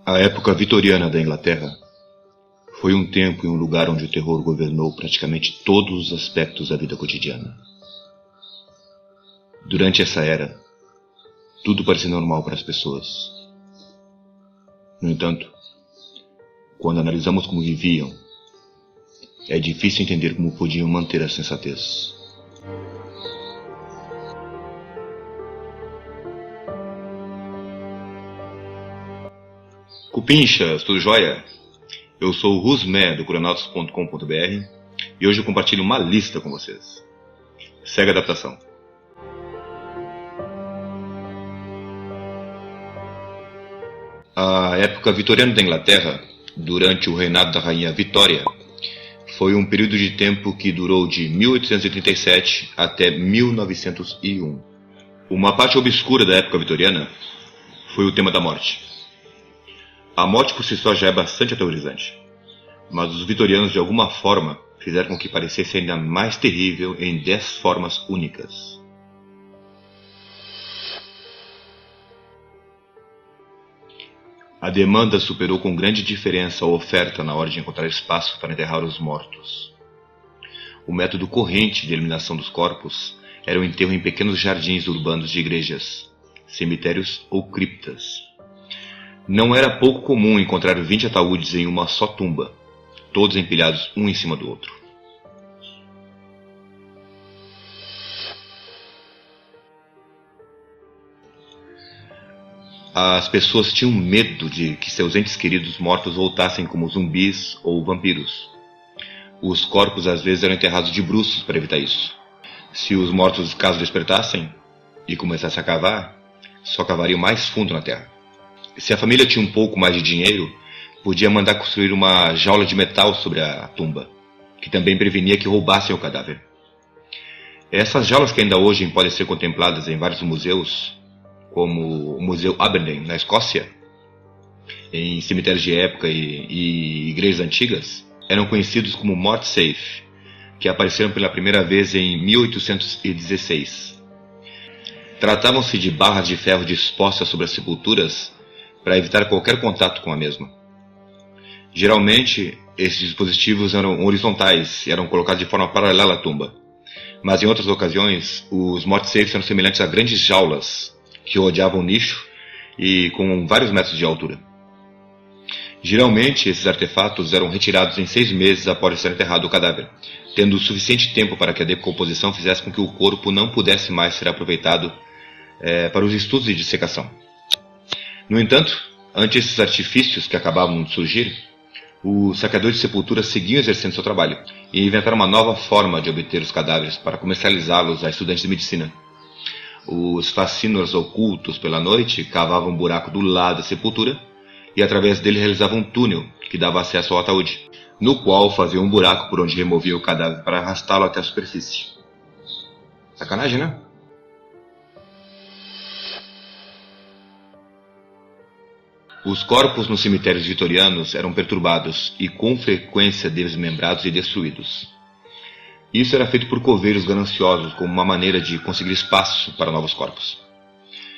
A época vitoriana da Inglaterra foi um tempo e um lugar onde o terror governou praticamente todos os aspectos da vida cotidiana. Durante essa era, tudo parecia normal para as pessoas. No entanto, quando analisamos como viviam, é difícil entender como podiam manter a sensatez. Cupinchas, tudo jóia? Eu sou o Rusmé do Curanautas.com.br e hoje eu compartilho uma lista com vocês. Segue a adaptação. A época vitoriana da Inglaterra, durante o reinado da rainha Vitória, foi um período de tempo que durou de 1837 até 1901. Uma parte obscura da época vitoriana foi o tema da morte. A morte por si só já é bastante aterrorizante, mas os vitorianos de alguma forma fizeram com que parecesse ainda mais terrível em 10 formas únicas. A demanda superou com grande diferença a oferta na hora de encontrar espaço para enterrar os mortos. O método corrente de eliminação dos corpos era o enterro em pequenos jardins urbanos de igrejas, cemitérios ou criptas. Não era pouco comum encontrar 20 ataúdes em uma só tumba, todos empilhados um em cima do outro. As pessoas tinham medo de que seus entes queridos mortos voltassem como zumbis ou vampiros. Os corpos às vezes eram enterrados de bruços para evitar isso. Se os mortos, caso despertassem e começassem a cavar, só cavariam mais fundo na terra. Se a família tinha um pouco mais de dinheiro, podia mandar construir uma jaula de metal sobre a tumba, que também prevenia que roubassem o cadáver. Essas jaulas que ainda hoje podem ser contempladas em vários museus, como o Museu Aberdeen, na Escócia, em cemitérios de época e igrejas antigas, eram conhecidos como Morte Safe, que apareceram pela primeira vez em 1816. Tratavam-se de barras de ferro dispostas sobre as sepulturas para evitar qualquer contato com a mesma. Geralmente, esses dispositivos eram horizontais e eram colocados de forma paralela à tumba. Mas em outras ocasiões, os morte-safes eram semelhantes a grandes jaulas que rodeavam o nicho e com vários metros de altura. Geralmente, esses artefatos eram retirados em 6 meses após ser enterrado o cadáver, tendo suficiente tempo para que a decomposição fizesse com que o corpo não pudesse mais ser aproveitado para os estudos de dissecação. No entanto, ante esses artifícios que acabavam de surgir, os saqueadores de sepultura seguiam exercendo seu trabalho e inventaram uma nova forma de obter os cadáveres para comercializá-los a estudantes de medicina. Os fascínoras ocultos pela noite cavavam um buraco do lado da sepultura e através dele realizavam um túnel que dava acesso ao ataúde, no qual faziam um buraco por onde removiam o cadáver para arrastá-lo até a superfície. Sacanagem, né? Os corpos nos cemitérios vitorianos eram perturbados e com frequência desmembrados e destruídos. Isso era feito por coveiros gananciosos como uma maneira de conseguir espaço para novos corpos.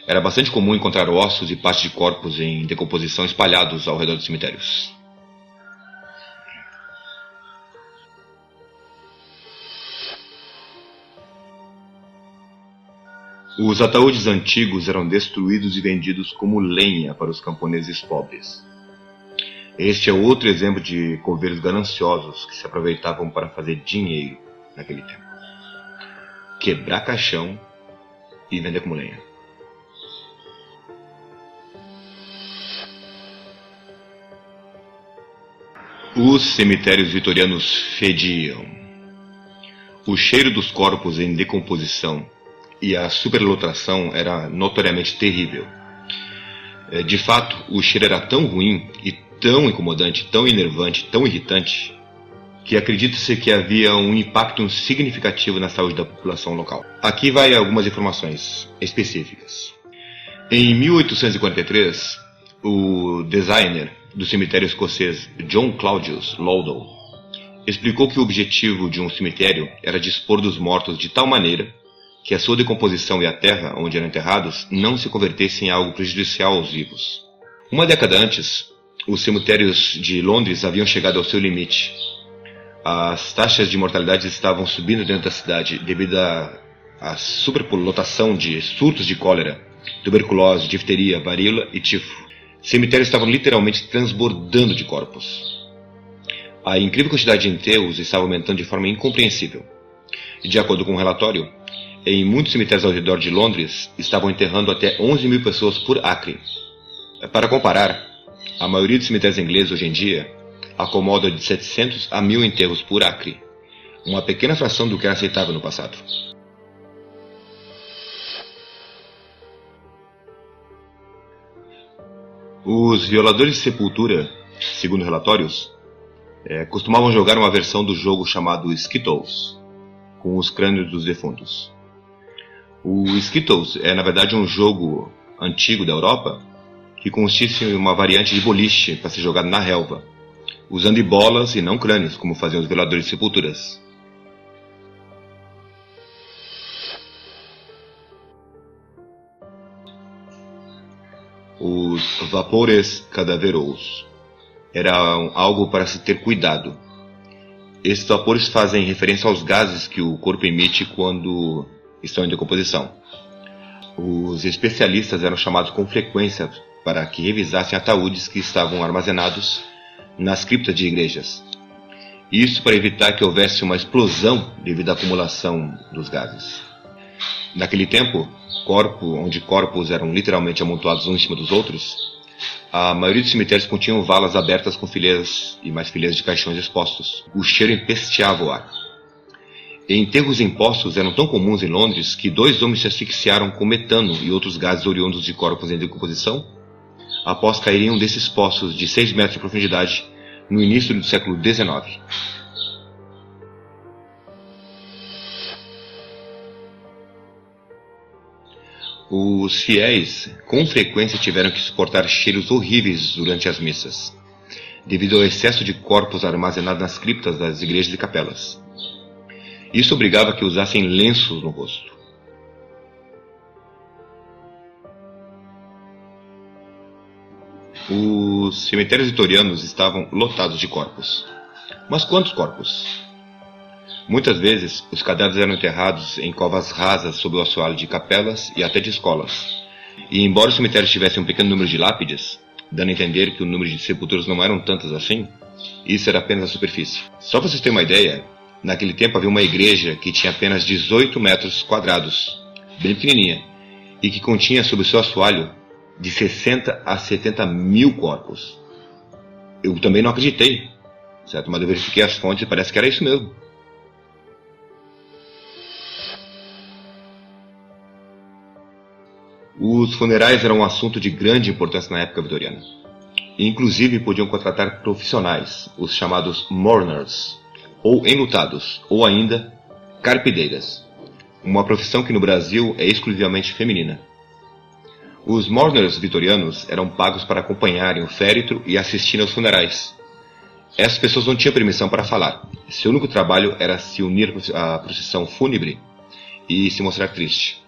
Era bastante comum encontrar ossos e partes de corpos em decomposição espalhados ao redor dos cemitérios. Os ataúdes antigos eram destruídos e vendidos como lenha para os camponeses pobres. Este é outro exemplo de coveiros gananciosos que se aproveitavam para fazer dinheiro naquele tempo. Quebrar caixão e vender como lenha. Os cemitérios vitorianos fediam. O cheiro dos corpos em decomposição e a superlotação era notoriamente terrível. De fato, o cheiro era tão ruim e tão incomodante, tão enervante, tão irritante, que acredita-se que havia um impacto significativo na saúde da população local. Aqui vai algumas informações específicas. Em 1843, o designer do cemitério escocês John Claudius Loudon explicou que o objetivo de um cemitério era dispor dos mortos de tal maneira que a sua decomposição e a terra onde eram enterrados não se convertessem em algo prejudicial aos vivos. Uma década antes, os cemitérios de Londres haviam chegado ao seu limite. As taxas de mortalidade estavam subindo dentro da cidade devido à superlotação de surtos de cólera, tuberculose, difteria, varíola e tifo. Cemitérios estavam literalmente transbordando de corpos. A incrível quantidade de enterros estava aumentando de forma incompreensível. De acordo com um relatório, em muitos cemitérios ao redor de Londres estavam enterrando até 11 mil pessoas por acre. Para comparar, a maioria dos cemitérios ingleses hoje em dia acomoda de 700 a 1000 enterros por acre, uma pequena fração do que era aceitável no passado. Os violadores de sepultura, segundo relatórios, costumavam jogar uma versão do jogo chamado Skittles, com os crânios dos defuntos. O Skittles é, na verdade, um jogo antigo da Europa que consiste em uma variante de boliche para ser jogado na relva, usando bolas e não crânios, como faziam os violadores de sepulturas. Os vapores cadaverosos eram algo para se ter cuidado. Esses vapores fazem referência aos gases que o corpo emite quando estão em decomposição. Os especialistas eram chamados com frequência para que revisassem ataúdes que estavam armazenados nas criptas de igrejas. Isso para evitar que houvesse uma explosão devido à acumulação dos gases. Naquele tempo, onde corpos eram literalmente amontoados uns em cima dos outros, a maioria dos cemitérios continham valas abertas com fileiras e mais fileiras de caixões expostos. O cheiro empesteava o ar. Enterros em poços eram tão comuns em Londres que 2 homens se asfixiaram com metano e outros gases oriundos de corpos em decomposição após caírem em um desses poços de 6 metros de profundidade no início do século XIX. Os fiéis com frequência tiveram que suportar cheiros horríveis durante as missas, devido ao excesso de corpos armazenados nas criptas das igrejas e capelas. Isso obrigava que usassem lenços no rosto. Os cemitérios vitorianos estavam lotados de corpos. Mas quantos corpos? Muitas vezes, os cadáveres eram enterrados em covas rasas sob o assoalho de capelas e até de escolas. E embora os cemitérios tivessem um pequeno número de lápides, dando a entender que o número de sepulturas não eram tantas assim, isso era apenas a superfície. Só para vocês terem uma ideia, naquele tempo havia uma igreja que tinha apenas 18 metros quadrados, bem pequenininha, e que continha sob o seu assoalho de 60 a 70 mil corpos. Eu também não acreditei, certo? Mas eu verifiquei as fontes e parece que era isso mesmo. Os funerais eram um assunto de grande importância na época vitoriana. E, inclusive, podiam contratar profissionais, os chamados mourners, ou enlutados, ou ainda carpideiras, uma profissão que no Brasil é exclusivamente feminina. Os mourners vitorianos eram pagos para acompanharem o féretro e assistirem aos funerais. Essas pessoas não tinham permissão para falar. Seu único trabalho era se unir à procissão fúnebre e se mostrar triste.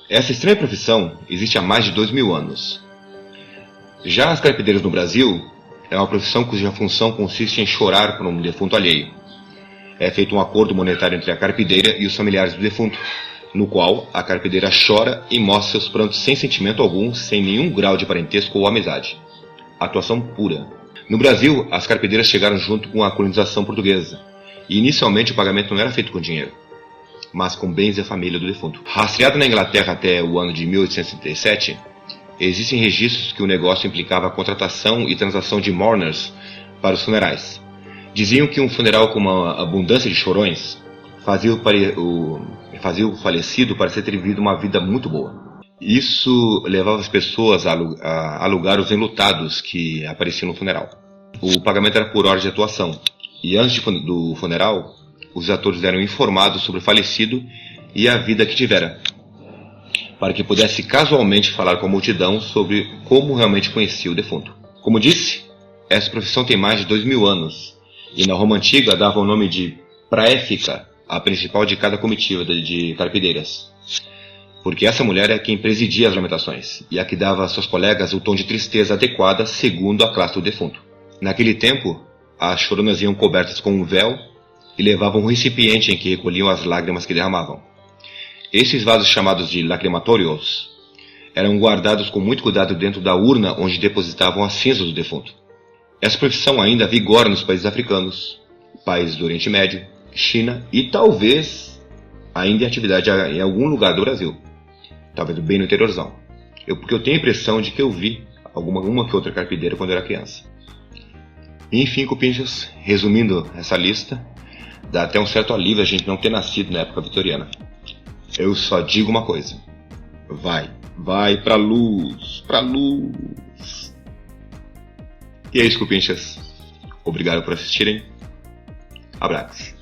Essa estranha profissão existe há mais de 2000 anos. Já as carpideiras no Brasil é uma profissão cuja função consiste em chorar por um defunto alheio. É feito um acordo monetário entre a carpideira e os familiares do defunto, no qual a carpideira chora e mostra seus prantos sem sentimento algum, sem nenhum grau de parentesco ou amizade. Atuação pura. No Brasil, as carpideiras chegaram junto com a colonização portuguesa, e inicialmente o pagamento não era feito com dinheiro, mas com bens da família do defunto. Rastreado na Inglaterra até o ano de 1867, existem registros que o negócio implicava a contratação e transação de mourners para os funerais. Diziam que um funeral com uma abundância de chorões fazia o falecido parecer ter vivido uma vida muito boa. Isso levava as pessoas a alugar os enlutados que apareciam no funeral. O pagamento era por hora de atuação, e antes do funeral, os atores eram informados sobre o falecido e a vida que tivera, para que pudesse casualmente falar com a multidão sobre como realmente conhecia o defunto. Como disse, essa profissão tem mais de 2000 anos, e na Roma Antiga dava o nome de praéfica, a principal de cada comitiva de carpideiras. porque essa mulher é quem presidia as lamentações e a que dava a seus colegas o tom de tristeza adequada segundo a classe do defunto. Naquele tempo, as choronas iam cobertas com um véu e levavam um recipiente em que recolhiam as lágrimas que derramavam. Esses vasos, chamados de lacrimatórios, eram guardados com muito cuidado dentro da urna onde depositavam as cinzas do defunto. Essa profissão ainda vigora nos países africanos, países do Oriente Médio, China e talvez ainda em atividade em algum lugar do Brasil. Talvez bem no interiorzão. Porque eu tenho a impressão de que eu vi uma que outra carpideira quando eu era criança. Enfim, cupinchas, resumindo essa lista, dá até um certo alívio a gente não ter nascido na época vitoriana. Eu só digo uma coisa. Vai pra luz, pra luz. E é isso, cupinchas. Obrigado por assistirem. Abraços.